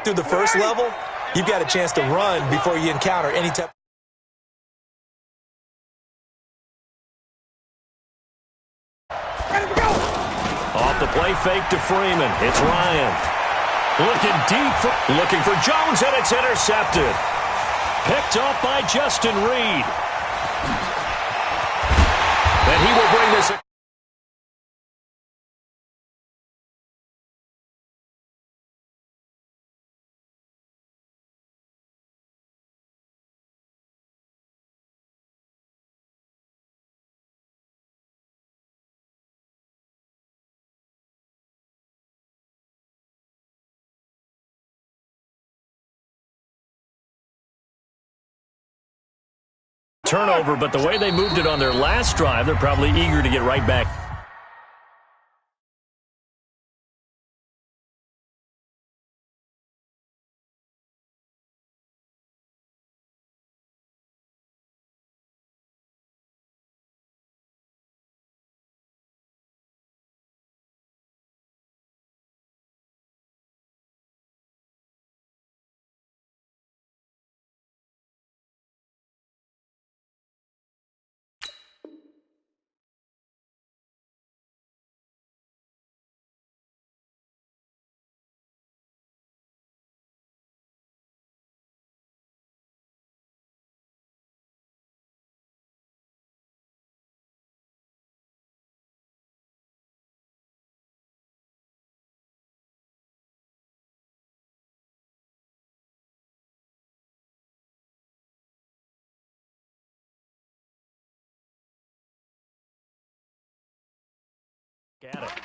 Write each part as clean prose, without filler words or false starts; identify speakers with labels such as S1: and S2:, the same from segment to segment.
S1: break through the first level, you've got a chance to run before you encounter any type.
S2: Off the play fake to Freeman. It's Ryan. Looking deep. Looking for Jones, and it's intercepted. Picked off by Justin Reed. And he will bring this. Turnover, but the way they moved it on their last drive, they're probably eager to get right back.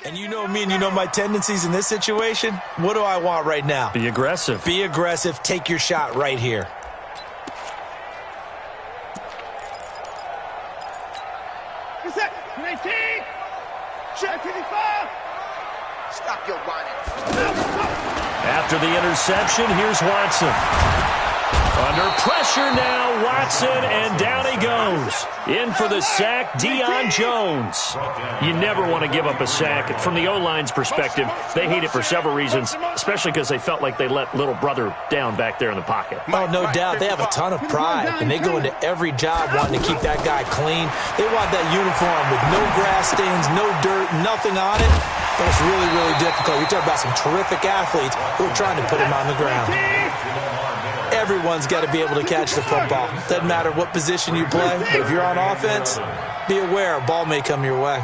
S1: And you know me and you know my tendencies in this situation. What do I want right now?
S2: Be aggressive.
S1: Be aggressive. Take your shot right here.
S3: Stop your whining.
S2: After the interception, here's Watson. Under pressure now, Watson, and down he goes. In for the sack, Deion Jones. You never want to give up a sack. From the O-line's perspective, they hate it for several reasons, especially because they felt like they let little brother down back there in the pocket.
S1: Oh, no doubt. They have a ton of pride, and they go into every job wanting to keep that guy clean. They want that uniform with no grass stains, no dirt, nothing on it. But it's really, really difficult. You're talking about some terrific athletes who are trying to put him on the ground. Everyone's got to be able to catch the football. Doesn't matter what position you play, but if you're on offense, be aware a ball may come your way.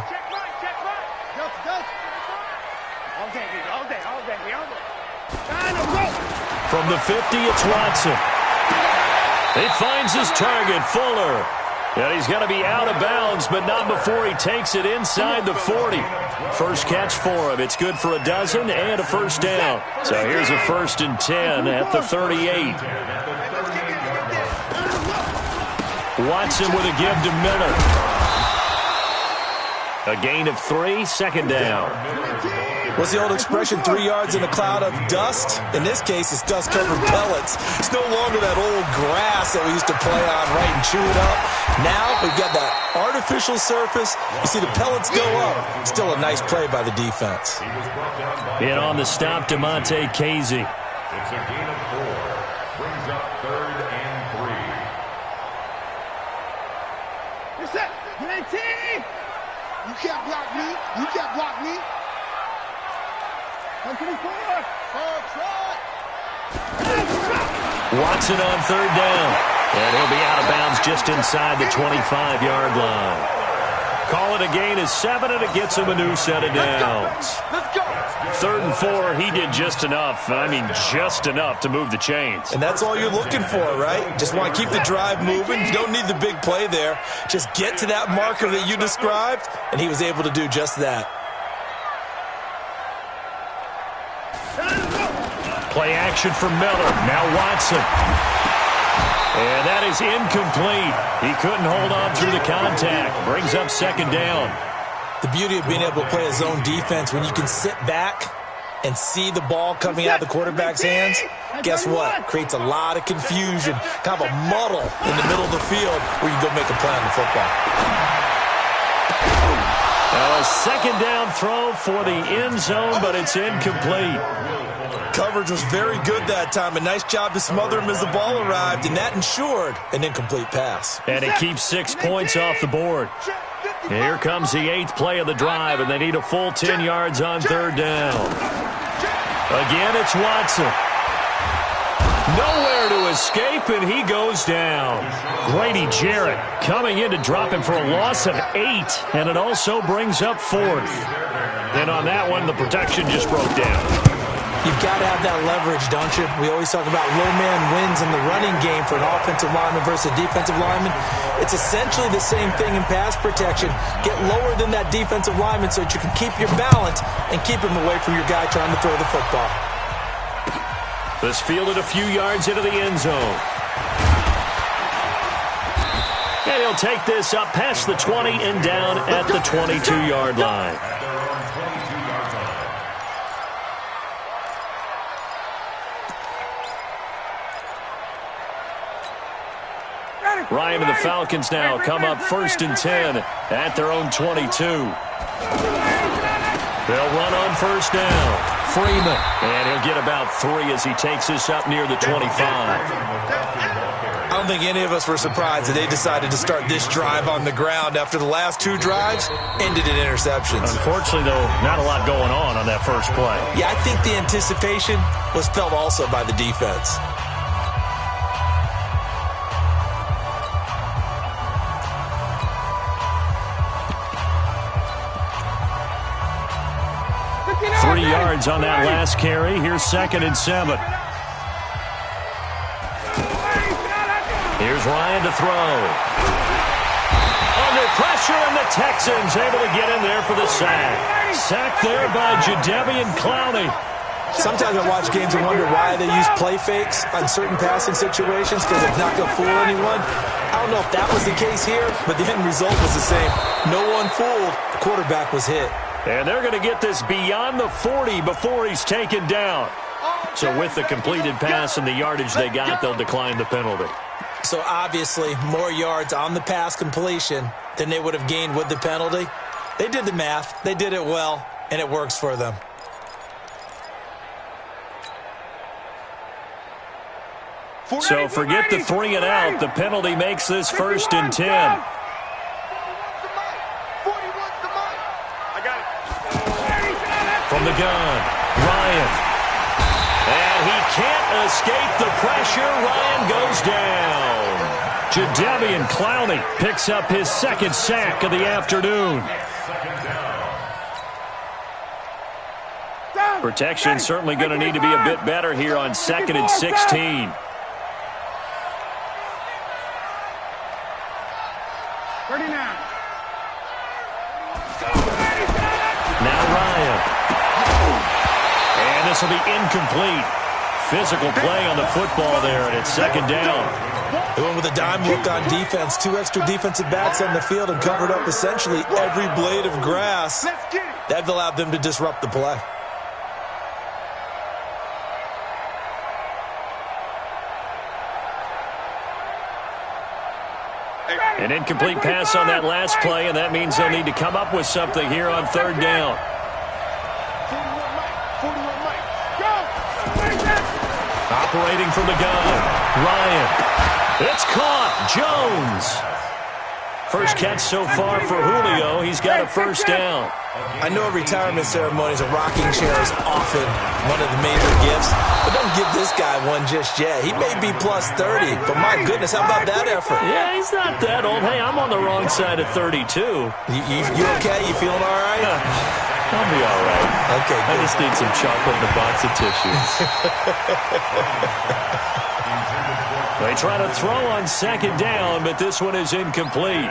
S2: From the 50, it's Watson. He finds his target, Fuller. And he's going to be out of bounds, but not before he takes it inside the 40. First catch for him. It's good for a dozen and a first down. So here's a 1st and 10 at the 38. Watson with a give to Miller. A gain of 3, 2nd down.
S1: What's the old expression, 3 yards in a cloud of dust? In this case, it's dust-covered pellets. It's no longer that old grass that we used to play on, right, and chew it up. Now we've got that artificial surface. You see the pellets go up. Still a nice play by the defense.
S2: And on the stop, DeMonte Casey.
S4: It's a gain of 4. Brings up 3rd and 3.
S3: You're set. 19. You can't block me. You can't block me.
S2: Watson on 3rd down. And he'll be out of bounds just inside the 25-yard line. Call it a gain of 7, and it gets him a new set of downs.
S3: Let's go.
S2: 3rd and 4, he did just enough. I mean, just enough to move the chains.
S1: And that's all you're looking for, right? Just want to keep the drive moving. You don't need the big play there. Just get to that marker that you described, and he was able to do just that.
S2: Play action for Miller. Now Watson. And that is incomplete. He couldn't hold on through the contact. Brings up 2nd down.
S1: The beauty of being able to play a zone defense, when you can sit back and see the ball coming out of the quarterback's hands, guess what? Creates a lot of confusion, kind of a muddle in the middle of the field where you go make a play on the football.
S2: A second down throw for the end zone, but it's incomplete.
S1: Coverage was very good that time. A nice job to smother him as the ball arrived, and that ensured an incomplete pass.
S2: And it keeps 6 points off the board. Here comes the 8th play of the drive, and they need a full 10 yards on third down. Again, it's Watson. Nowhere to escape, and he goes down. Grady Jarrett coming in to drop him for a loss of 8, and it also brings up 4th. And on that one, the protection just broke down.
S1: You've got to have that leverage, don't you? We always talk about low man wins in the running game for an offensive lineman versus a defensive lineman. It's essentially the same thing in pass protection. Get lower than that defensive lineman so that you can keep your balance and keep him away from your guy trying to throw the football.
S2: This fielded a few yards into the end zone. And he'll take this up past the 20 and down at the 22-yard line. Ryan and the Falcons now come up 1st and 10 at their own 22. They'll run on 1st down. Freeman. And he'll get about 3 as he takes this up near the 25.
S1: I don't think any of us were surprised that they decided to start this drive on the ground after the last 2 drives ended in interceptions.
S2: Unfortunately, though, not a lot going on that first play.
S1: Yeah, I think the anticipation was felt also by the defense.
S2: Three yards on that last carry. Here's 2nd and 7. Here's Ryan to throw. Under pressure, and the Texans able to get in there for the sack. Sacked there by Jadeveon Clowney.
S1: Sometimes I watch games and wonder why they use play fakes on certain passing situations because it's not going to fool anyone. I don't know if that was the case here, but the end result was the same. No one fooled. The quarterback was hit.
S2: And they're going to get this beyond the 40 before he's taken down. So with the completed pass and the yardage they got, they'll decline the penalty.
S1: So obviously more yards on the pass completion than they would have gained with the penalty. They did the math. They did it well, and it works for them.
S2: So forget the 3 and out. The penalty makes this 1st and 10. From the gun, Ryan. And he can't escape the pressure. Ryan goes down. Jadeveon Clowney picks up his 2nd sack of the afternoon. Protection certainly going to need to be a bit better here on 2nd and 16. Now Ryan. And this will be incomplete. Physical play on the football there, and it's 2nd down.
S1: They went with a dime look on defense. 2 extra defensive backs on the field and covered up essentially every blade of grass. That allowed them to disrupt the play.
S2: An incomplete pass on that last play, and that means they'll need to come up with something here on 3rd down. Operating from the gun, Ryan. It's caught. Jones. First catch so far for Julio. He's got a 1st down.
S1: I know at retirement ceremonies, a rocking chair is often one of the major gifts, but don't give this guy one just yet. He may be plus 30, but my goodness, how about that effort?
S2: Yeah, he's not that old. Hey, I'm on the wrong side of 32.
S1: You okay? You feeling all right?
S2: I'll be all right.
S1: Okay, good.
S2: I just need some chocolate and a box of tissues. They try to throw on 2nd down, but this one is incomplete.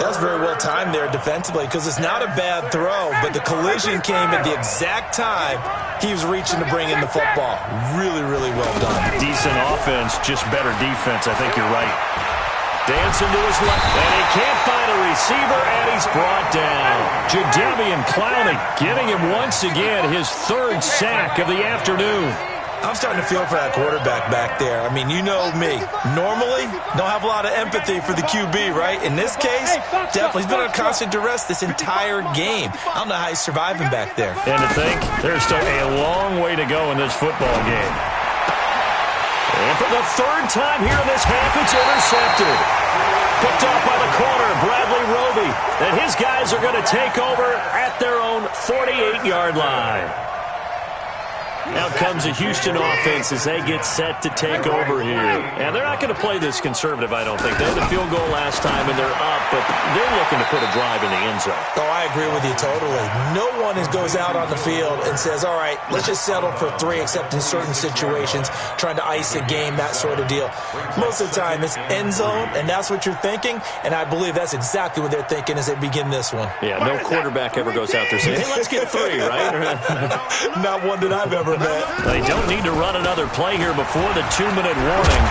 S1: That's very well timed there defensively because it's not a bad throw, but the collision came at the exact time he was reaching to bring in the football. Really, really well done.
S2: Decent offense, just better defense. I think you're right. Dancing to his left, and he can't find a receiver, and he's brought down. Jadeveon Clowney getting him once again his 3rd sack of the afternoon.
S1: I'm starting to feel for that quarterback back there. I mean, you know me. Normally, don't have a lot of empathy for the QB, right? In this case, definitely. He's been under constant duress this entire game. I don't know how he's surviving back there.
S2: And to think, there's still a long way to go in this football game. And for the third time here in this half, it's intercepted. Picked off by the corner, Bradley Roby. And his guys are going to take over at their own 48-yard line. Out comes the Houston offense as they get set to take over here. And they're not going to play this conservative, I don't think. They had a field goal last time, and they're up, but they're looking to put a drive in the end zone.
S1: Oh, I agree with you totally. No one goes out on the field and says, all right, let's just settle for 3, except in certain situations, trying to ice a game, that sort of deal. Most of the time, it's end zone, and that's what you're thinking, and I believe that's exactly what they're thinking as they begin this one.
S2: Yeah, no quarterback ever goes out there saying, hey, let's get 3, right?
S1: Not one that I've ever met.
S2: They don't need to run another play here before the 2-minute warning.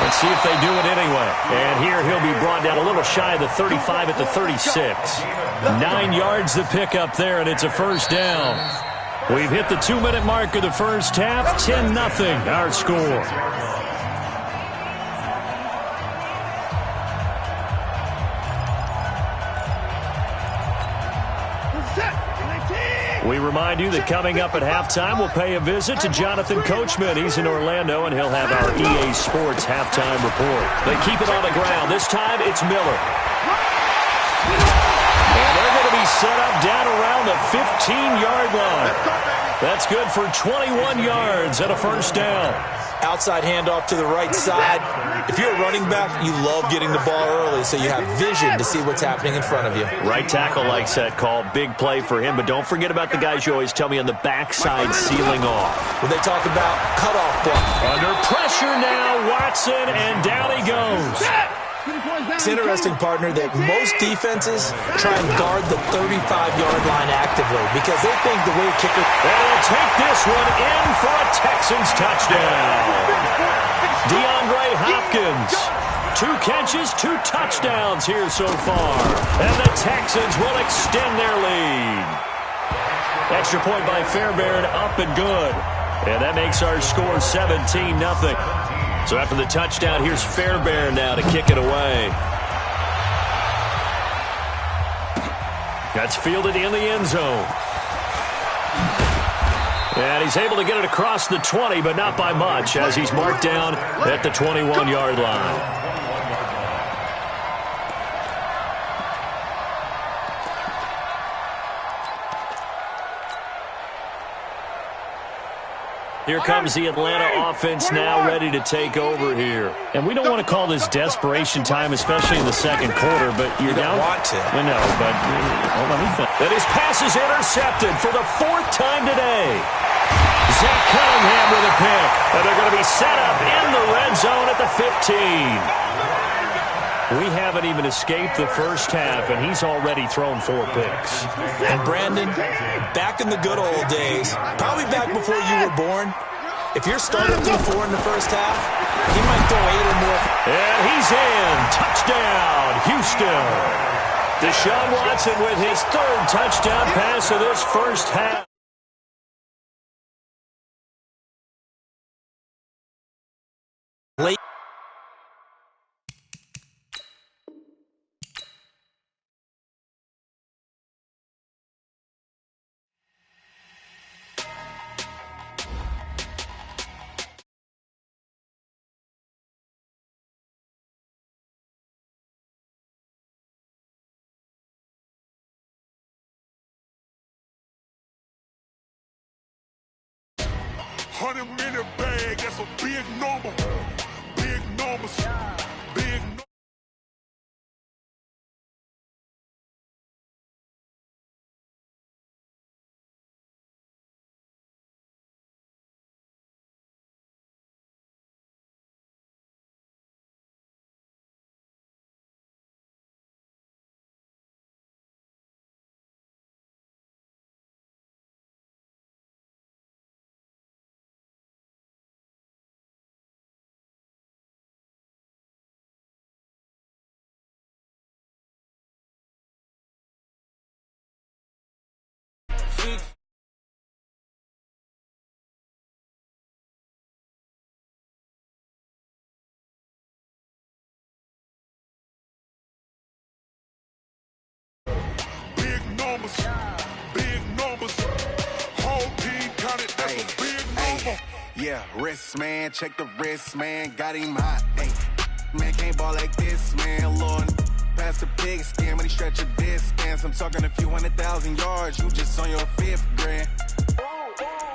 S2: Let's see if they do it anyway. And here he'll be brought down a little shy of the 35 at the 36. 9 yards to pick up there, and it's a first down. We've hit the 2-minute mark of the first half. 10-0 our score. We remind you that coming up at halftime, we'll pay a visit to Jonathan Coachman. He's in Orlando, and he'll have our EA Sports halftime report. They keep it on the ground. This time, it's Miller. And they're going to be set up down around the 15-yard line. That's good for 21 yards and a first down.
S1: Outside handoff to the right side. If you're a running back, you love getting the ball early so you have vision to see what's happening in front of you.
S2: Right tackle likes that call. Big play for him, but don't forget about the guys you always tell me on the backside sealing off.
S1: When they talk about cutoff block.
S2: Under pressure now, Watson, and down he goes.
S1: It's interesting, partner, that most defenses try and guard the 35-yard line actively because they think the way kicker...
S2: They'll take this one in for a Texans touchdown. DeAndre Hopkins. 2 catches, 2 touchdowns here so far. And the Texans will extend their lead. Extra point by Fairbairn, up and good. And that makes our score 17-0. So after the touchdown, here's Fairbairn now to kick it away. That's fielded in the end zone. And he's able to get it across the 20, but not by much, as he's marked down at the 21-yard line. Here comes the Atlanta offense now ready to take over here. And we don't want to call this desperation time, especially in the second quarter, but you're down.
S1: You don't want to.
S2: I know, but let me finish. And his pass is intercepted for the 4th time today. Zach Cunningham with a pick. And they're going to be set up in the red zone at the 15. We haven't even escaped the first half, and he's already thrown 4 picks.
S1: And Brandon, back in the good old days, probably back before you were born, if you're starting through 4 in the first half, he might throw 8 or more.
S2: And he's in. Touchdown, Houston. Deshaun Watson with his 3rd touchdown pass of this first half.
S1: Late.
S5: $100 bag, that's a big number. Big numbers. Big numbers. numbers. Big numbers. Whole team counted, that's a big number.
S6: Yeah, wrist, man. Check the wrist, man. Got him hot. Ay, man, can't ball like this, man. Lord, past the pig skin when he stretch a distance. I'm talking a few 100,000 yards. You just on your 5th grand.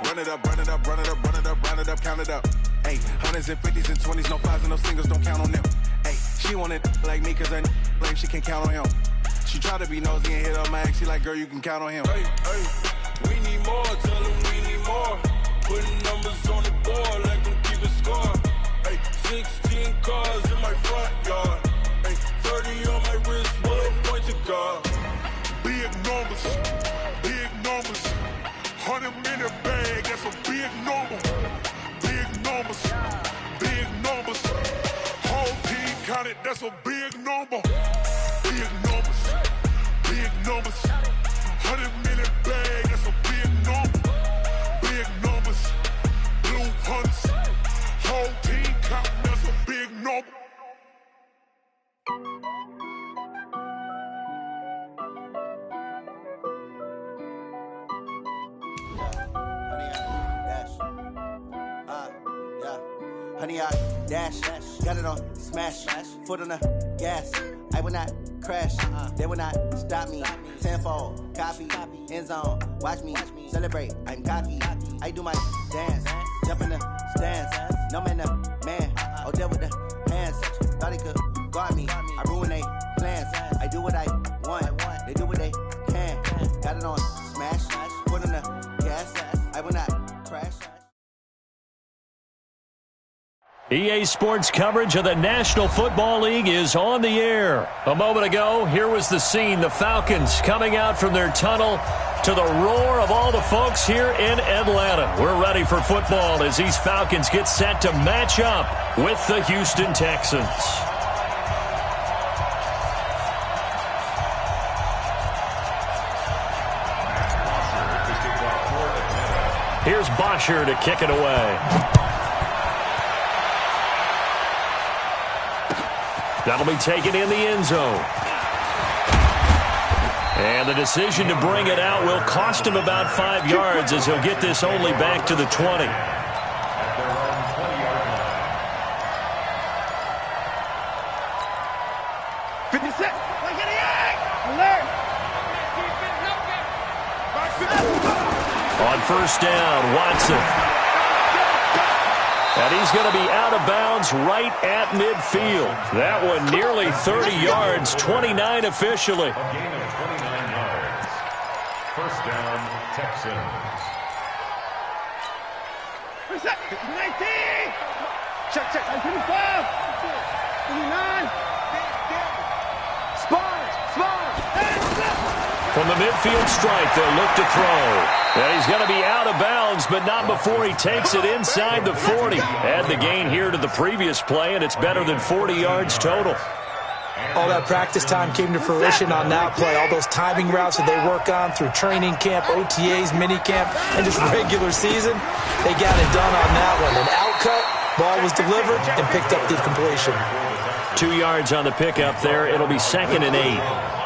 S6: Run it up, run it up, run it up, run it up, run it up, count it up. Ay, hundreds and 50s and 20s, no 5s and no singles, don't count on them. Ay, she want it like me cause her blame, she can't count on him. She try to be nosy and hit up my ex, she like, girl, you can count on him.
S5: Hey, we need more, tell them we need more. Putting numbers on the board, let them keep it score. Hey, 16 cars in my front yard. Hey, 30 on my wrist, bullet point to God. Big numbers, big numbers. 100-minute bag, that's a big number. Big numbers, big numbers. Whole team counted, that's a big number. Big numbers, big numbers. 100-minute bag, that's a big number. Big numbers, blue hunts. Whole team counting, that's a big number.
S7: Honey, I dash, got it on smash, foot on the gas. I will not crash, they will not stop me. Tenfold, copy, end zone, watch me celebrate. I'm cocky, I do my dance, jump in the stands. No man, the man, oh, deal with the hands. Thought he could guard me, I ruin they plans. I do what I want, they do what they can. Got it on smash, foot on the gas. I will not crash.
S2: EA Sports coverage of the National Football League is on the air. A moment ago, here was the scene. The Falcons coming out from their tunnel to the roar of all the folks here in Atlanta. We're ready for football as these Falcons get set to match up with the Houston Texans. Here's Bosher to kick it away. That'll be taken in the end zone. And the decision to bring it out will cost him about 5 yards as he'll get this only back to the 20. On first down, Watson. And he's going to be out of bounds right at midfield. That one nearly 30 yards, 29 officially.
S4: A gain of 29 yards. First down, Texans.
S3: 19! Check. 25! 29!
S2: From the midfield stripe, they'll look to throw. And he's going to be out of bounds, but not before he takes it inside the 40. Add the gain here to the previous play, and it's better than 40 yards total.
S1: All that practice time came to fruition on that play. All those timing routes that they work on through training camp, OTAs, minicamp, and just regular season, they got it done on that one. An outcut, ball was delivered, and picked up the completion.
S2: 2 yards on the pickup there. It'll be 2nd and 8.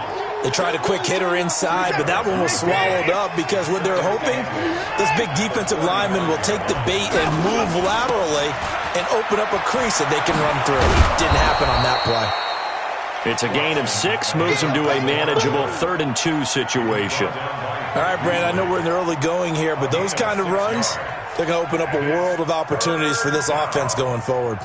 S1: They tried a quick hitter inside, but that one was swallowed up because what they're hoping, this big defensive lineman will take the bait and move laterally and open up a crease that they can run through. Didn't happen on that play.
S2: It's a gain of 6, moves them to a manageable 3rd and 2 situation.
S1: All right, Brand, I know we're in the early going here, but those kind of runs, they're going to open up a world of opportunities for this offense going forward.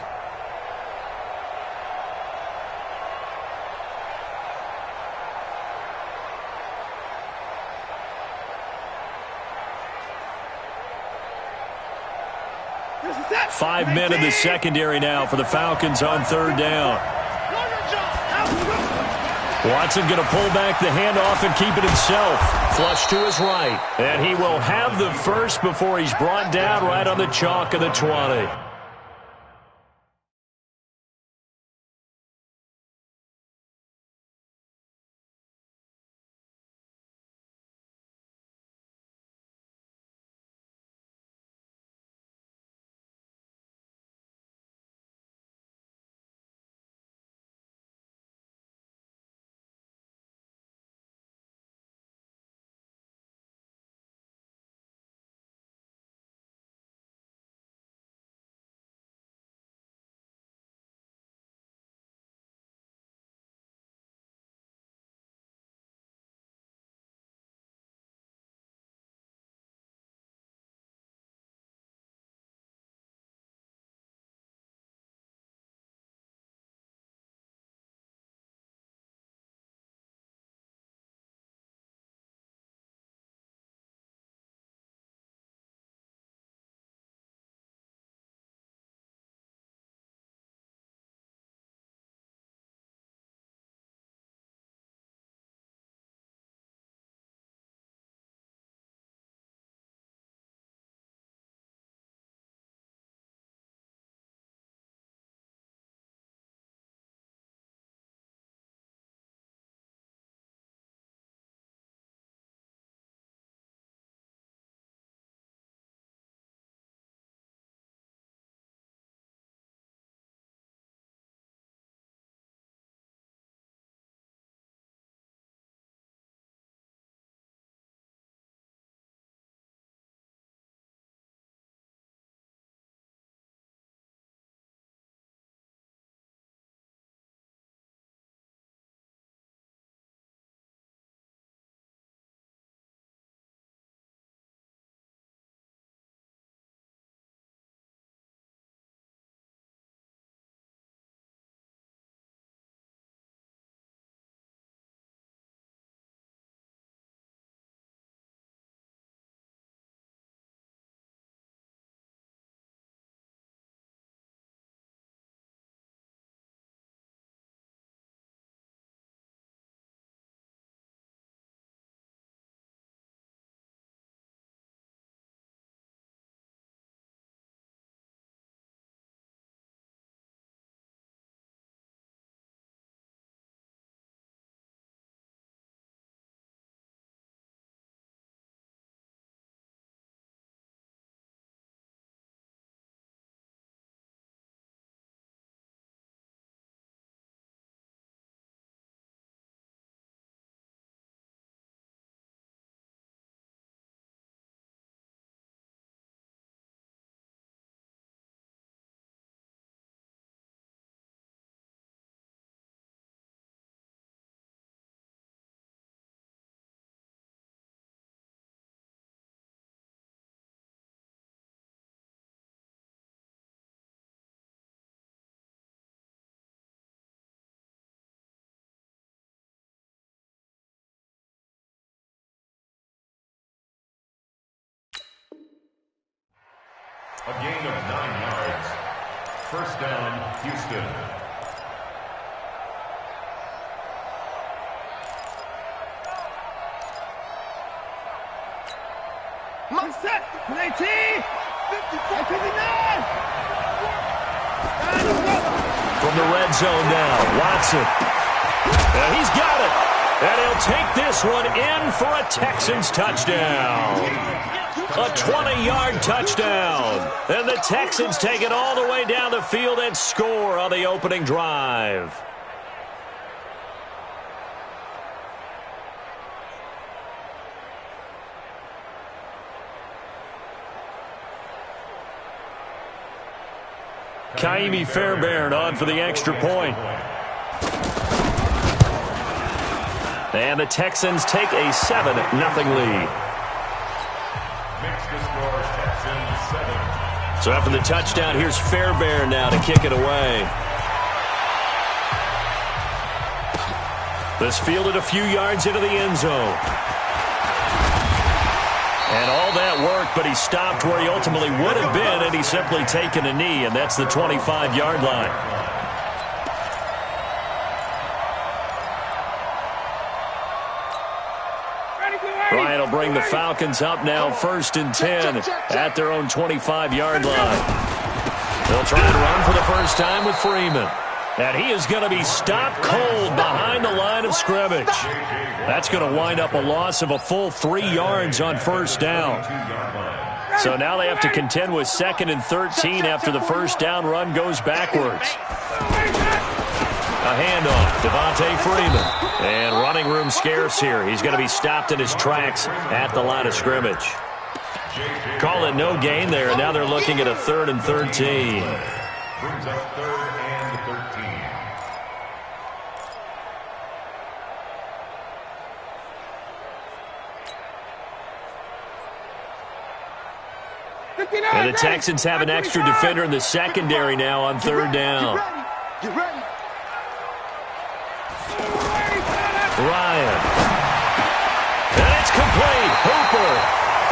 S2: Five men in the secondary now for the Falcons on 3rd down. Watson going to pull back the handoff and keep it himself. Flush to his right. And he will have the first before he's brought down right on the chalk of the 20.
S4: A gain of 9 yards. First down, Houston.
S3: Set. 19. 59.
S2: From the red zone now, Watson. And he's got it. And he'll take this one in for a Texans touchdown. A 20-yard touchdown. And the Texans take it all the way down the field and score on the opening drive. Kaimi Fairbairn on for the extra point. And the Texans take a 7-0 lead.
S4: Makes the score Texans 7.
S2: So after the touchdown, here's Fairbairn now to kick it away. This fielded a few yards into the end zone. And all that worked, but he stopped where he ultimately would have been, and he's simply taken a knee, and that's the 25-yard line. Ryan will bring the Falcons up now 1st and 10 at their own 25-yard line. They'll try and run for the first time with Freeman. And he is going to be stopped cold behind the line of scrimmage. That's going to wind up a loss of a full 3 yards on first down. So now they have to contend with 2nd and 13 after the first down run goes backwards. A handoff, Devontae Freeman. And running room scarce here. He's going to be stopped in his tracks at the line of scrimmage. Call it no gain there, and now they're looking at a 3rd and 13.
S4: Brings up 3rd and 13.
S2: And the Texans have an extra defender in the secondary now on 3rd down.
S3: Get ready.
S2: Ryan. And it's complete. Hooper.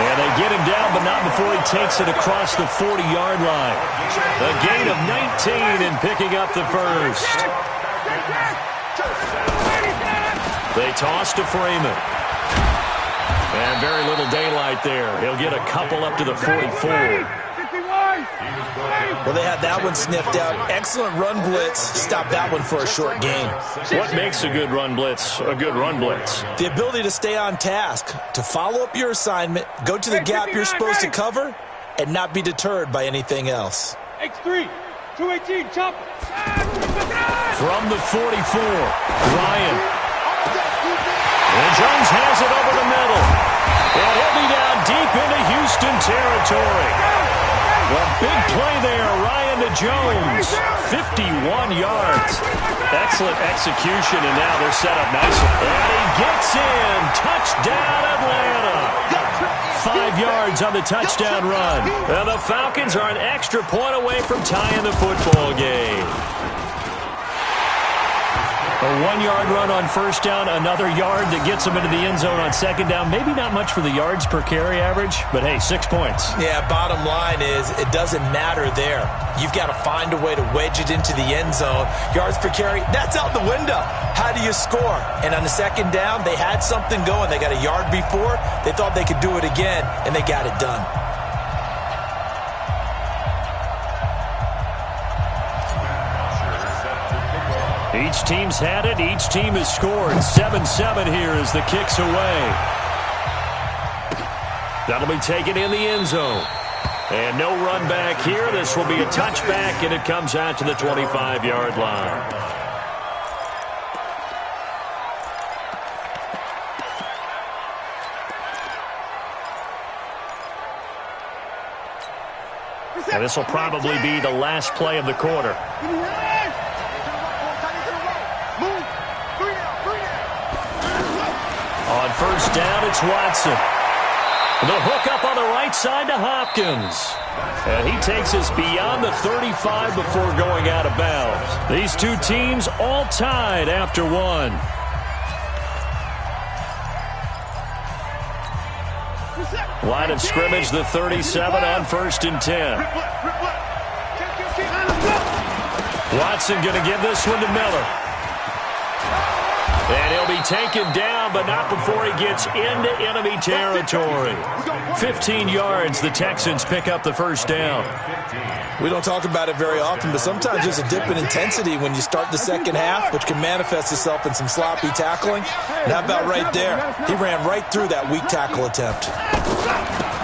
S2: And they get him down, but not before he takes it across the 40-yard line. A gain of 19 in picking up the first. They toss to Freeman. And very little daylight there. He'll get a couple up to the 44.
S1: Well, they had that one sniffed out. Excellent run blitz. Stop that one for a short gain.
S2: What makes a good run blitz a good run blitz?
S1: The ability to stay on task, to follow up your assignment, go to the gap you're supposed to cover, and not be deterred by anything else.
S3: X3, 218, chop.
S2: From the 44, Ryan. And Jones has it over the middle. And he'll be down deep into Houston territory. Well, big play there, Ryan to Jones. 51 yards. Excellent execution, and now they're set up nicely. And he gets in. Touchdown, Atlanta. 5 yards on the touchdown run. And the Falcons are an extra point away from tying the football game. A 1-yard run on first down, another yard that gets them into the end zone on second down. Maybe not much for the yards per carry average, but hey, 6 points.
S1: Yeah, bottom line is it doesn't matter there. You've got to find a way to wedge it into the end zone. Yards per carry, that's out the window. How do you score? And on the second down, they had something going. They got a yard before. They thought they could do it again, and they got it done.
S2: Each team's had it. Each team has scored. 7-7 here as the kick's away. That'll be taken in the end zone. And no run back here. This will be a touchback, and it comes out to the 25-yard line. And this will probably be the last play of the quarter. On first down, it's Watson. The hook up on the right side to Hopkins. And he takes us beyond the 35 before going out of bounds. These two teams all tied after one.
S3: Reset.
S2: Line of scrimmage, the 37 on 1st and 10. Watson going to give this one to Miller. And he'll be taken down, but not before he gets into enemy territory. 15 yards, the Texans pick up the first down.
S1: We don't talk about it very often, but sometimes there's a dip in intensity when you start the second half, which can manifest itself in some sloppy tackling. And how about right there? He ran right through that weak tackle attempt.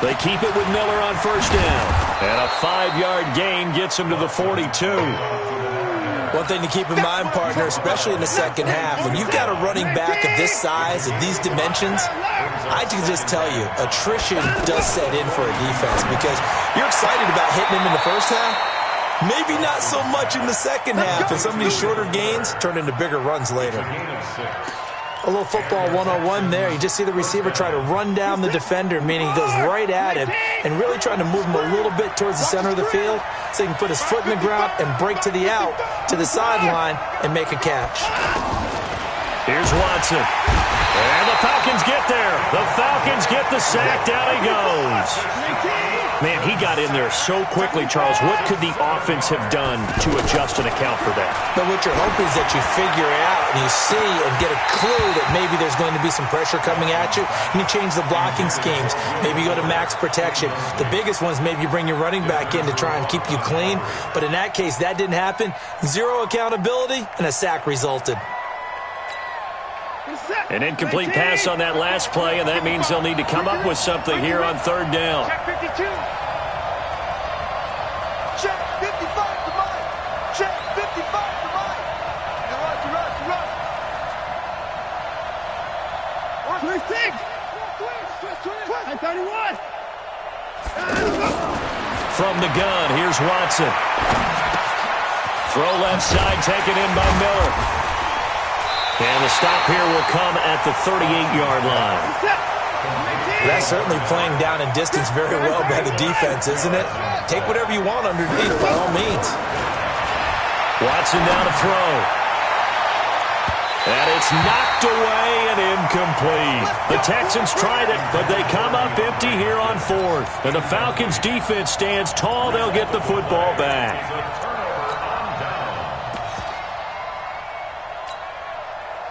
S2: They keep it with Miller on first down. And a 5-yard gain gets him to the 42.
S1: One thing to keep in mind, partner, especially in the second half, when you've got a running back of this size, of these dimensions, I can just tell you, attrition does set in for a defense because you're excited about hitting him in the first half. Maybe not so much in the second half, and some of these shorter gains turn into bigger runs later. A little football 101 there. You just see the receiver try to run down the defender, meaning he goes right at him and really trying to move him a little bit towards the center of the field so he can put his foot in the ground and break to the out, to the sideline, and make a catch.
S2: Here's Watson. And the Falcons get there. The Falcons get the sack. Down he goes. Man, he got in there so quickly, Charles. What could the offense have done to adjust and account for that?
S1: But what you're hoping is that you figure out and you see and get a clue that maybe there's going to be some pressure coming at you, and you change the blocking schemes. Maybe you go to max protection. The biggest one is maybe you bring your running back in to try and keep you clean. But in that case, that didn't happen. Zero accountability, and a sack resulted.
S2: An incomplete pass on that last play, and that means they'll need to come up with something here on third down.
S3: Check 52. Check 55 to mine. Check 55 to mine. Now run. 26. I 31.
S2: From the gun, here's Watson. Throw left side, taken in by Miller. And the stop here will come at the 38-yard line.
S1: That's certainly playing down in distance very well by the defense, isn't it? Take whatever you want underneath, by all means.
S2: Watson down to throw. And it's knocked away and incomplete. The Texans tried it, but they come up empty here on fourth. And the Falcons' defense stands tall. They'll get the football back.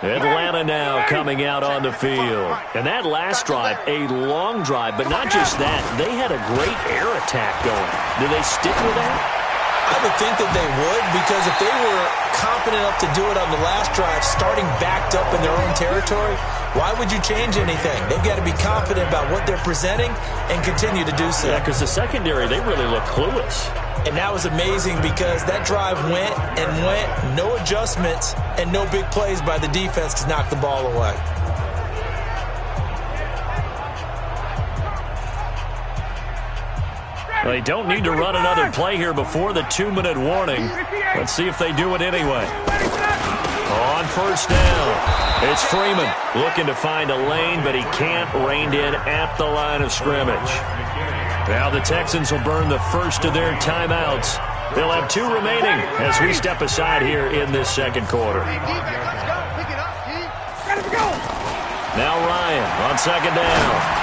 S2: Atlanta now coming out on the field. And that last drive, a long drive, but not just that. They had a great air attack going. Do they stick with that?
S1: I would think that they would, because if they were competent enough to do it on the last drive, starting backed up in their own territory, why would you change anything? They've got to be confident about what they're presenting and continue to do so.
S2: Yeah, because the secondary, they really look clueless.
S1: And that was amazing because that drive went and went, no adjustments, and no big plays by the defense to knock the ball away.
S2: They don't need to run another play here before the 2-minute warning. Let's see if they do it anyway. On first down, it's Freeman looking to find a lane, but he can't, reined in at the line of scrimmage. Now the Texans will burn the first of their timeouts. They'll have 2 remaining as we step aside here in this second quarter. Now Ryan on second down.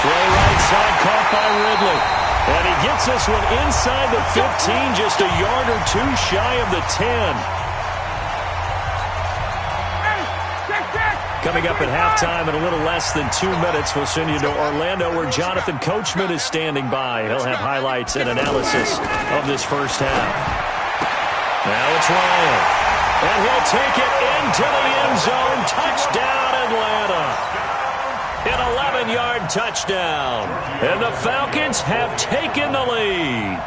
S2: Throw right side, caught by Ridley. And he gets this one inside the 15, just a yard or 2 shy of the 10. Coming up at halftime in a little less than 2 minutes, we'll send you to Orlando where Jonathan Coachman is standing by. He'll have highlights and analysis of this first half. Now it's Ryan. And he'll take it into the end zone. Touchdown, Atlanta. An 11-yard touchdown. And the Falcons have taken the lead.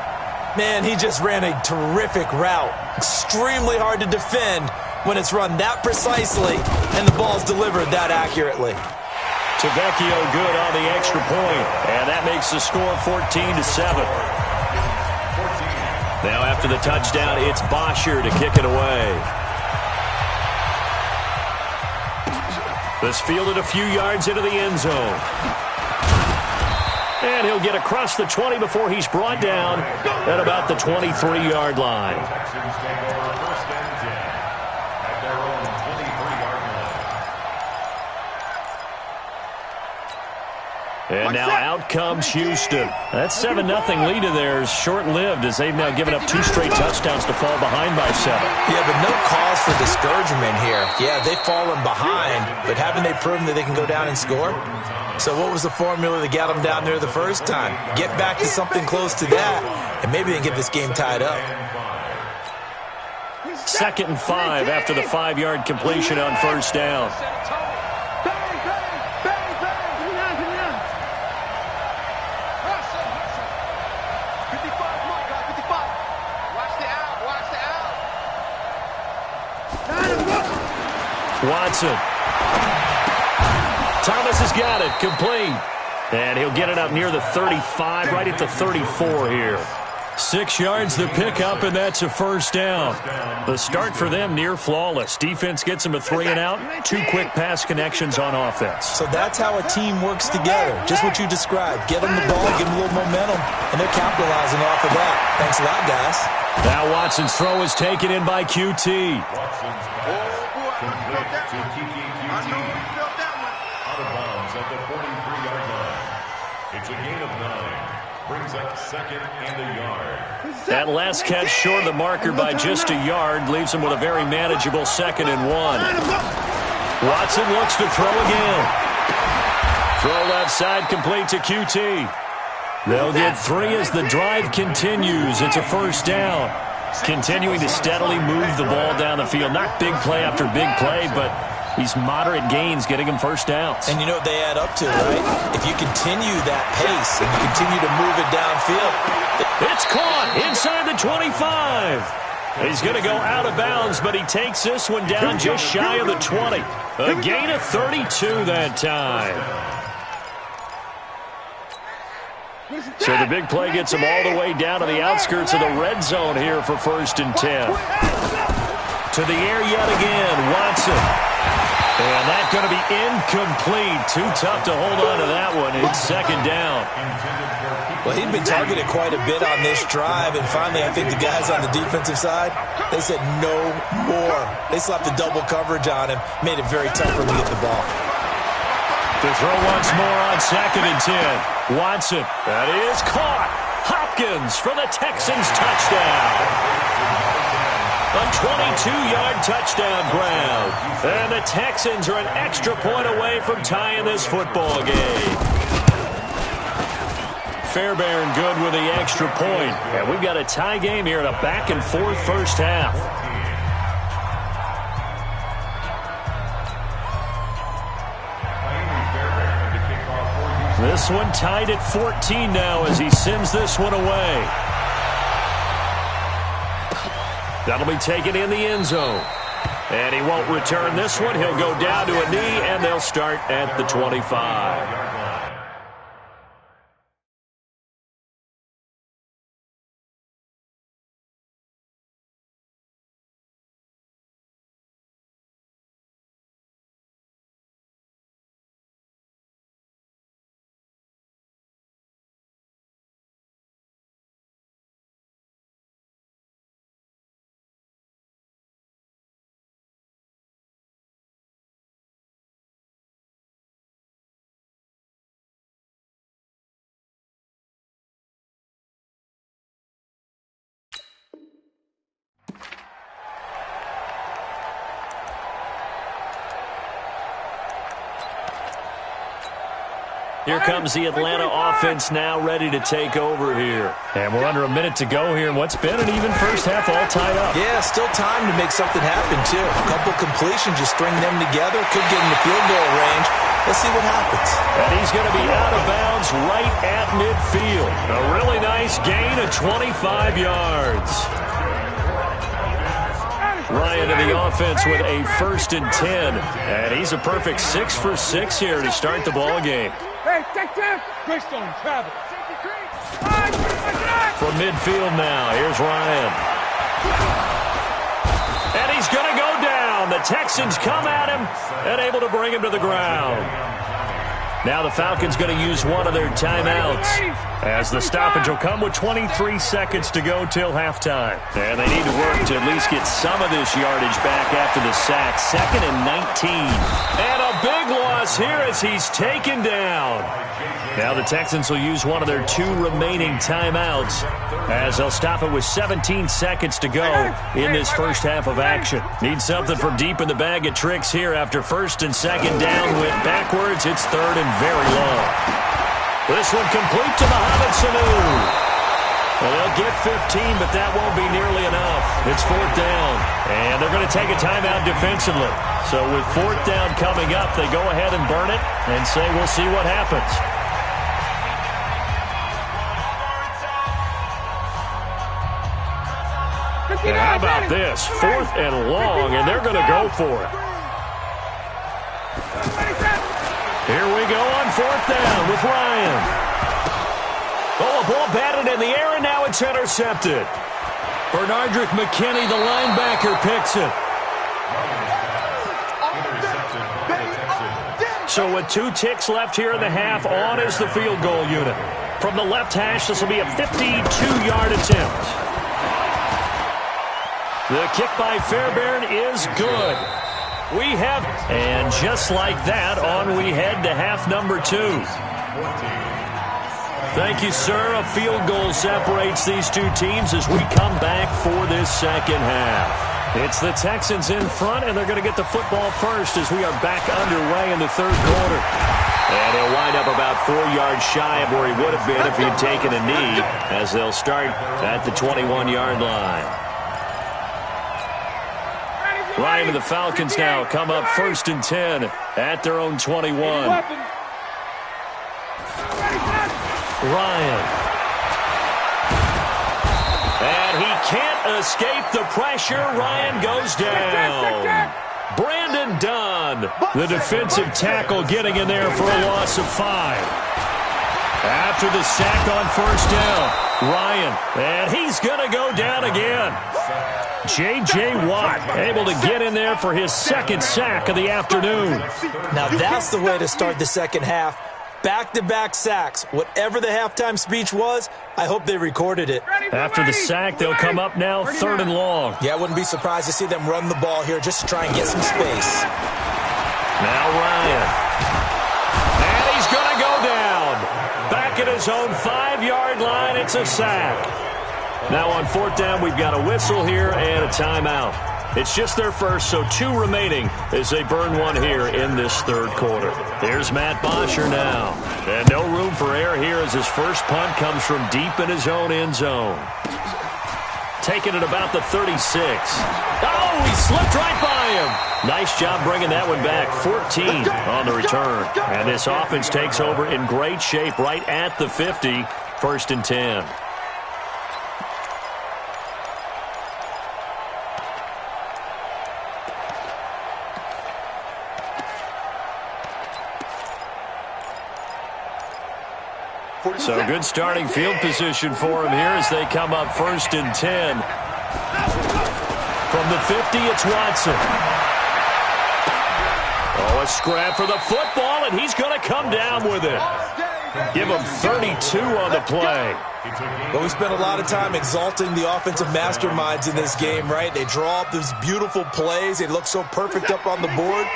S1: Man, he just ran a terrific route. Extremely hard to defend when it's run that precisely and the ball's delivered that accurately.
S2: Tavecchio good on the extra point. And that makes the score 14-7. Now after the touchdown, it's Bosher to kick it away. This fielded a few yards into the end zone. And he'll get across the 20 before he's brought down at about the 23-yard line. And now out comes Houston. That 7-0 lead of theirs short-lived as they've now given up 2 straight touchdowns to fall behind by 7.
S1: Yeah, but no cause for discouragement here. Yeah, they've fallen behind, but haven't they proven that they can go down and score? So what was the formula that got them down there the first time? Get back to something close to that, and maybe they can get this game tied up.
S2: 2nd and 5 after the 5-yard completion on first down. Watson. Thomas has got it. Complete. And he'll get it up near the 35, right at the 34 here. 6 yards the pickup, and that's a first down. The start for them near flawless. Defense gets them a 3 and out. 2 quick pass connections on offense.
S1: So that's how a team works together. Just what you described. Get them the ball, give them a little momentum, and they're capitalizing off of that. Thanks a lot, guys.
S2: Now Watson's throw is taken in by QT.
S4: Complete to QT. Out of bounds at the 43-yard line. It's a gain of 9. Brings up 2nd and a yard.
S2: That last catch short of the marker by just a yard leaves him with a very manageable 2nd and 1. Watson looks to throw again. Throw left side complete to QT. They'll get 3 as the drive continues. It's a first down. Continuing to steadily move the ball down the field. Not big play after big play, but these moderate gains getting him first downs.
S1: And you know what they add up to, right? If you continue that pace and you continue to move it downfield.
S2: It's caught inside the 25. He's going to go out of bounds, but he takes this one down just shy of the 20. A gain of 32 that time. So the big play gets him all the way down to the outskirts of the red zone here for 1st and 10. To the air yet again, Watson. And that's going to be incomplete. Too tough to hold on to that one. It's 2nd down.
S1: Well, he'd been targeted quite a bit on this drive, and finally I think the guys on the defensive side, they said no more. They slapped the double coverage on him, made it very tough for him to get the ball.
S2: To throw once more on 2nd and 10. Watson, that is caught. Hopkins for the Texans touchdown. A 22-yard touchdown grab. And the Texans are an extra point away from tying this football game. Fairbairn good with the extra point. And we've got a tie game here in a back-and-forth first half. This one tied at 14 now as he sends this one away. That'll be taken in the end zone. And he won't return this one. He'll go down to a knee, and they'll start at the 25. Here comes the Atlanta offense now ready to take over here. And we're under a minute to go here in what's been an even first half all tied up.
S1: Yeah, still time to make something happen, too. A couple completions, just string them together. Could get in the field goal range. Let's see what happens.
S2: And he's going to be out of bounds right at midfield. A really nice gain of 25 yards. Ryan to the offense with a 1st and 10. And he's a perfect 6 for 6 here to start the ball game. From midfield now, here's Ryan. And he's going to go down. The Texans come at him and able to bring him to the ground. Now the Falcons going to use one of their timeouts, as the stoppage will come with 23 seconds to go till halftime. And they need to work to at least get some of this yardage back after the sack. 2nd and 19. And a big loss here as he's taken down. Now the Texans will use one of their 2 remaining timeouts, as they'll stop it with 17 seconds to go in this first half of action. Need something from deep in the bag of tricks here after 1st and 2nd down went backwards. It's 3rd and very long. This one complete to Mohamed Sanu. Well, they'll get 15, but that won't be nearly enough. It's 4th down, and they're going to take a timeout defensively. So with 4th down coming up, they go ahead and burn it and say we'll see what happens. And how about this? 4th and long, and they're going to go for it. Here we go on 4th down with Ryan. Oh, a ball batted in the air, and now it's intercepted. Bernardrick McKinney, the linebacker, picks it. So with 2 ticks left here in the half, on is the field goal unit. From the left hash, this will be a 52-yard attempt. The kick by Fairbairn is good. We have, and just like that, on we head to half number 2. Thank you, sir. A field goal separates these 2 teams as we come back for this second half. It's the Texans in front, and they're going to get the football first as we are back underway in the 3rd quarter. And he'll wind up about 4 yards shy of where he would have been if he had taken a knee, as they'll start at the 21-yard line. Ryan and the Falcons now come up 1st and 10 at their own 21. Ryan. And he can't escape the pressure. Ryan goes down. Brandon Dunn, the defensive tackle, getting in there for a loss of 5. After the sack on 1st down, Ryan, and he's going to go down again. J.J. Watt able to get in there for his 2nd sack of the afternoon.
S1: Now that's the way to start the second half. Back-to-back sacks. Whatever the halftime speech was, I hope they recorded it.
S2: After the sack, they'll come up now 3rd and long.
S1: Yeah, I wouldn't be surprised to see them run the ball here just to try and get some space.
S2: Now Ryan. And he's going to go down. Back at his own 5-yard line, it's a sack. Now on 4th down, we've got a whistle here and a timeout. It's just their first, so 2 remaining as they burn one here in this 3rd quarter. Here's Matt Bosher now. And no room for error here as his first punt comes from deep in his own end zone. Taking it about the 36. Oh, he slipped right by him. Nice job bringing that one back. 14 on the return. And this offense takes over in great shape right at the 50. 1st and 10. So good starting field position for him here as they come up 1st and 10. From the 50, it's Watson. Oh, a scrap for the football, and he's going to come down with it. Give him 32 on the play.
S1: Well, we spent a lot of time exalting the offensive masterminds in this game, right? They draw up these beautiful plays. They look so perfect up on the board.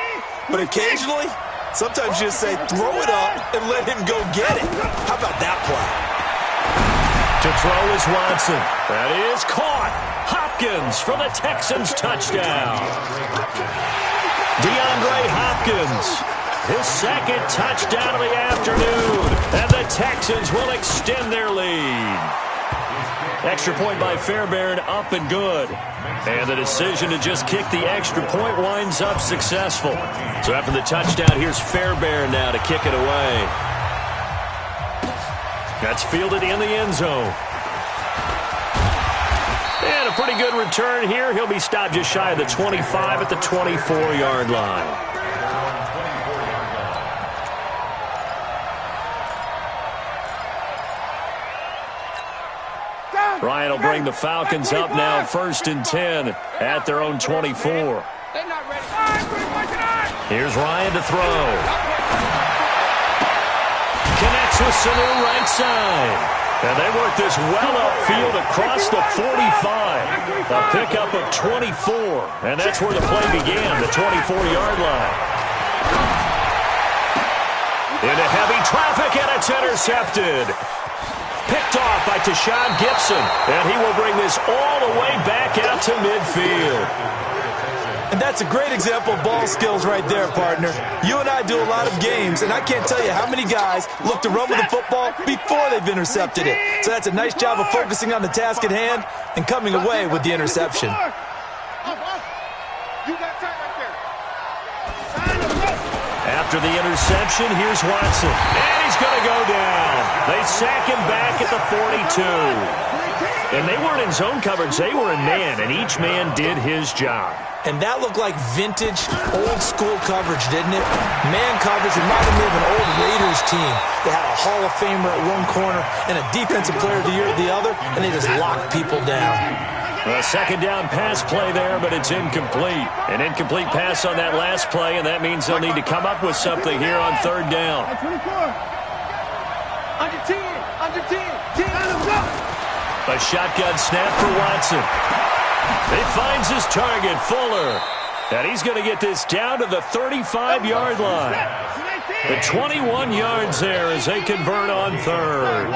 S1: But occasionally, sometimes you just say, throw it up and let him go get it. How about that play?
S2: To throw is Watson. That is caught. Hopkins for the Texans touchdown. DeAndre Hopkins, his 2nd touchdown of the afternoon. And the Texans will extend their lead. Extra point by Fairbairn, up and good. And the decision to just kick the extra point winds up successful. So after the touchdown, here's Fairbairn now to kick it away. That's fielded in the end zone. And a pretty good return here. He'll be stopped just shy of the 25 at the 24-yard line. Ryan will bring the Falcons up now 1st and 10 at their own 24. Here's Ryan to throw. Jesus to the right side. And they work this well upfield across the 45. A pickup of 24. And that's where the play began, the 24-yard line. Into heavy traffic, and it's intercepted. Picked off by Tashawn Gibson. And he will bring this all the way back out to midfield.
S1: And that's a great example of ball skills right there, partner. You and I do a lot of games, and I can't tell you how many guys look to run with the football before they've intercepted it. So that's a nice job of focusing on the task at hand and coming away with the interception.
S2: After the interception, here's Watson. And he's going to go down. They sack him back at the 42. And they weren't in zone coverage. They were in man, and each man did his job.
S1: And that looked like vintage, old-school coverage, didn't it? Man coverage reminded me of an old Raiders team. They had a Hall of Famer at one corner and a Defensive Player of the Year at the other, and they just locked people down.
S2: A second down pass play there, but it's incomplete. An incomplete pass on that last play, and that means they'll need to come up with something here on third down.
S3: Under 10, under 10.
S2: A shotgun snap for Watson. He finds his target, Fuller. And he's going to get this down to the 35-yard line. The 21 yards there as they convert on third.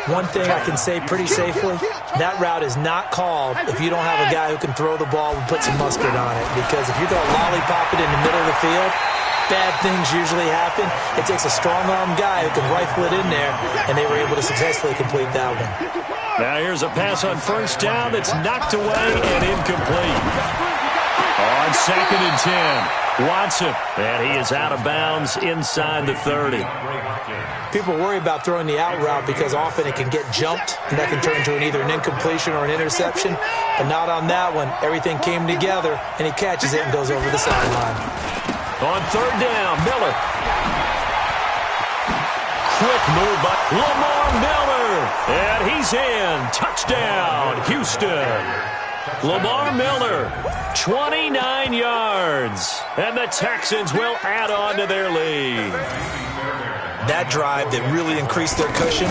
S1: One thing I can say pretty safely, that route is not called if you don't have a guy who can throw the ball and put some mustard on it. Because if you're going to lollipop it in the middle of the field, bad things usually happen. It takes a strong-arm guy who can rifle it in there, and they were able to successfully complete that one.
S2: Now here's a pass on first down that's knocked away and incomplete. On second and 10, Watson, and he is out of bounds inside the 30.
S1: People worry about throwing the out route because often it can get jumped, and that can turn into either an incompletion or an interception. But not on that one. Everything came together, and he catches it and goes over the sideline.
S2: On third down, Miller. Quick move by Lamar Miller. And he's in. Touchdown, Houston. Lamar Miller, 29 yards. And the Texans will add on to their lead.
S1: That drive that really increased their cushion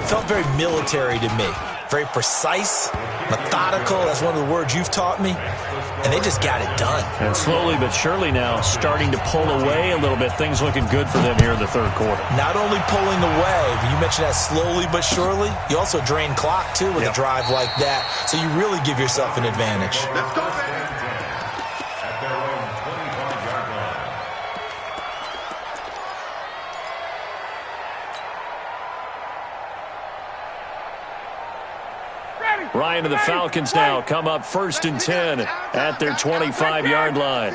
S1: felt very military to me. Very precise, methodical. That's one of the words you've taught me. And they just got it done.
S2: And slowly but surely now starting to pull away a little bit. Things looking good for them here in the third quarter.
S1: Not only pulling away, but you mentioned that slowly but surely. You also drain clock, too, with a drive like that. So you really give yourself an advantage.
S3: Let's go, baby.
S4: At their own 25-yard line.
S2: Ryan and the Falcons now come up first and 10 at their 25-yard line.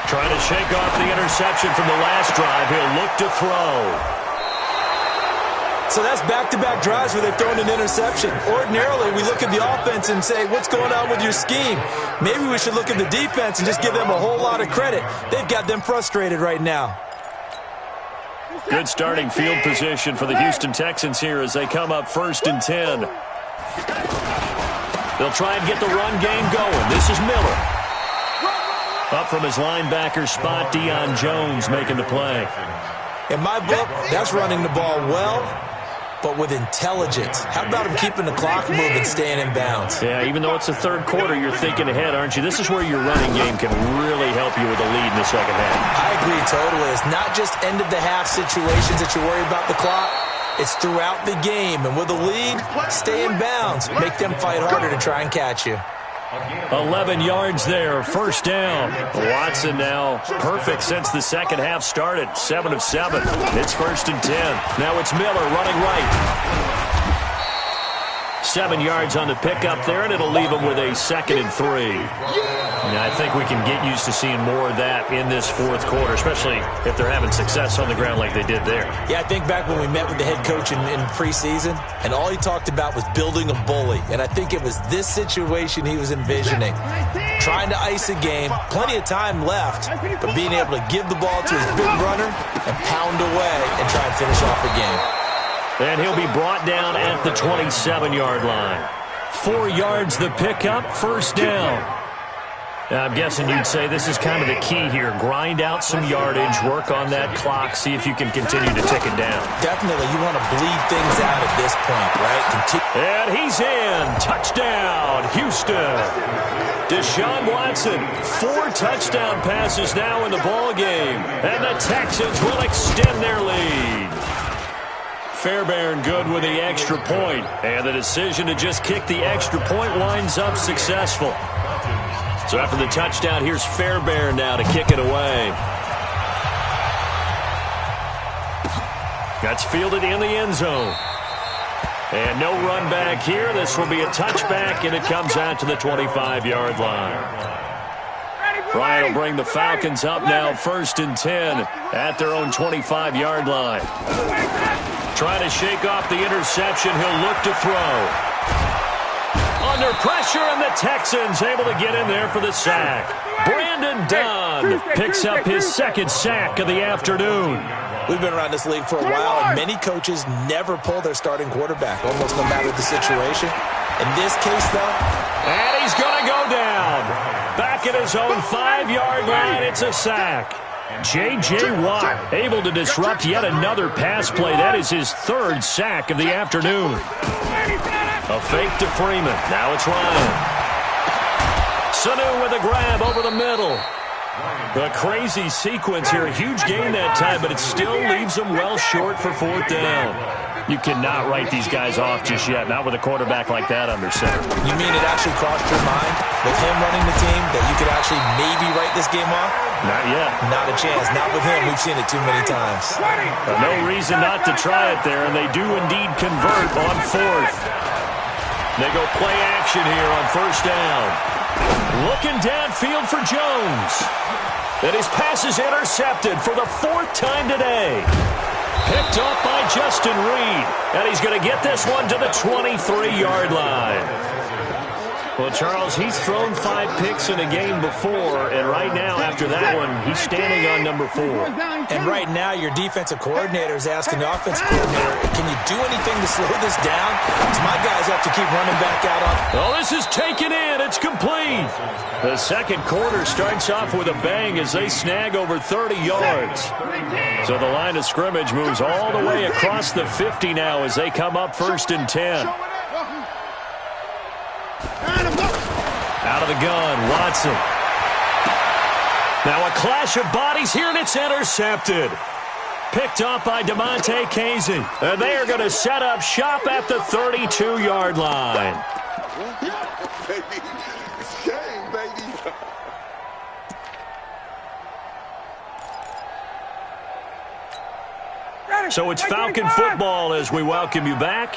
S2: Trying to shake off the interception from the last drive. He'll look to throw.
S1: So that's back-to-back drives where they've thrown an interception. Ordinarily, we look at the offense and say, what's going on with your scheme? Maybe we should look at the defense and just give them a whole lot of credit. They've got them frustrated right now.
S2: Good starting field position for the Houston Texans here as they come up first and 10. They'll try and get the run game going. This is Miller. Up from his linebacker spot, Deion Jones making the play.
S1: In my book, that's running the ball well, but with intelligence. How about him keeping the clock moving, staying in bounds?
S2: Yeah, even though it's the third quarter, you're thinking ahead, aren't you? This is where your running game can really help you with a lead in the second half.
S1: I agree totally. It's not just end-of-the-half situations that you worry about the clock. It's throughout the game. And with a lead, stay in bounds. Make them fight harder to try and catch you.
S2: 11 yards there, first down. Watson now perfect since the second half started. 7 of 7. It's first and 10. Now it's Miller running right. 7 yards on the pickup there, and it'll leave him with a 2nd and 3. Now, I think we can get used to seeing more of that in this fourth quarter, especially if they're having success on the ground like they did there.
S1: Yeah, I think back when we met with the head coach in preseason, and all he talked about was building a bully. And I think it was this situation he was envisioning. Trying to ice a game, plenty of time left, but being able to give the ball to his big runner and pound away and try and finish off the game.
S2: And he'll be brought down at the 27-yard line. 4 yards the pickup, first down. I'm guessing you'd say this is kind of the key here. Grind out some yardage, work on that clock, see if you can continue to tick it down.
S1: Definitely, you want to bleed things out at this point, right?
S2: And he's in. Touchdown, Houston. Deshaun Watson, 4 touchdown passes now in the ball game, and the Texans will extend their lead. Fairbairn good with the extra point, and the decision to just kick the extra point winds up successful. So after the touchdown, here's Fairbairn now to kick it away. That's fielded in the end zone. And no run back here. This will be a touchback, and it comes out to the 25-yard line. Ryan will bring the Falcons up now, 1st and 10 at their own 25-yard line. Trying to shake off the interception. He'll look to throw. Under pressure, and the Texans able to get in there for the sack. Brandon Dunn picks up his 2nd sack of the afternoon.
S1: We've been around this league for a while, and many coaches never pull their starting quarterback, almost no matter the situation. In this case, though,
S2: and he's going to go down. Back at his own 5-yard line, it's a sack. J.J. Watt able to disrupt yet another pass play. That is his 3rd sack of the afternoon. A fake to Freeman. Now it's Ryan. Sanu with a grab over the middle. A crazy sequence here. A huge gain that time, but it still leaves them well short for 4th down. You cannot write these guys off just yet, not with a quarterback like that under center.
S1: You mean it actually crossed your mind with him running the team that you could actually maybe write this game off?
S2: Not yet.
S1: Not a chance. Not with him. We've seen it too many times.
S2: No reason not to try it there, and they do indeed convert on 4th. They go play action here on 1st down. Looking downfield for Jones. And his pass is intercepted for the 4th time today. Picked up by Justin Reed. And he's going to get this one to the 23-yard line. Well, Charles, he's thrown 5 picks in a game before, and right now, after that one, he's standing on number 4.
S1: And right now, your defensive coordinator is asking the offensive coordinator, can you do anything to slow this down? Because my guys have to keep running back out on.
S2: Oh, this is taken in. It's complete. The second quarter starts off with a bang as they snag over 30 yards. So the line of scrimmage moves all the way across the 50 now as they come up 1st and 10. Out of the gun, Watson. Now a clash of bodies here, and it's intercepted. Picked up by DeMonte Casey. And they are going to set up shop at the 32-yard line.
S3: Baby, it's game, baby.
S2: So it's Falcon football as we welcome you back.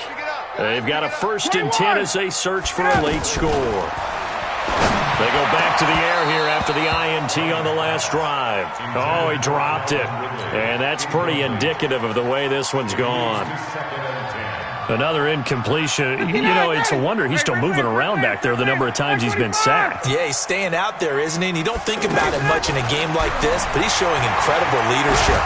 S2: They've got a 1st and 10 as they search for a late score. They go back to the air here after the INT on the last drive. Oh, he dropped it. And that's pretty indicative of the way this one's gone. Another incompletion. You know, it's a wonder he's still moving around back there the number of times he's been sacked.
S1: Yeah, he's staying out there, isn't he? And you don't think about it much in a game like this, but he's showing incredible leadership.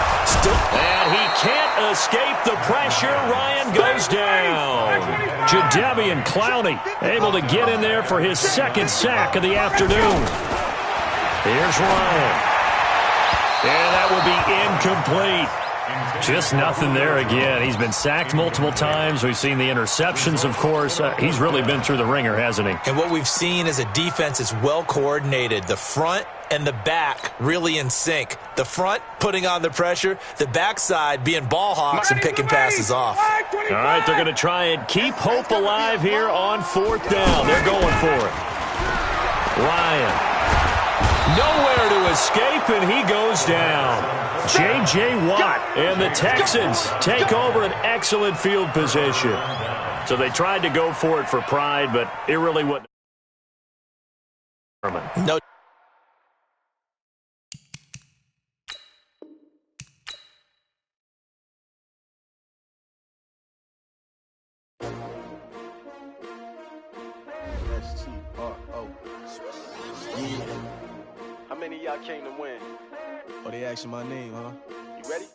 S2: And he can't escape the pressure. Ryan goes down. Jadeveon Clowney able to get in there for his 2nd sack of the afternoon. Here's Ryan. And that will be incomplete. Just nothing there again. He's been sacked multiple times. We've seen the interceptions, of course. He's really been through the ringer, hasn't he?
S1: And what we've seen is a defense that's well coordinated. The front and the back really in sync. The front putting on the pressure, the backside being ball hawks and picking passes off.
S2: All right, they're going to try and keep hope alive here on 4th down. They're going for it. Ryan. Nowhere to escape, and he goes down. J.J. Watt and the Texans take over an excellent field position. So they tried to go for it for pride, but it really wasn't.
S1: No.
S8: How many of y'all came to win?
S6: Oh, they asking my name, huh?
S8: You ready?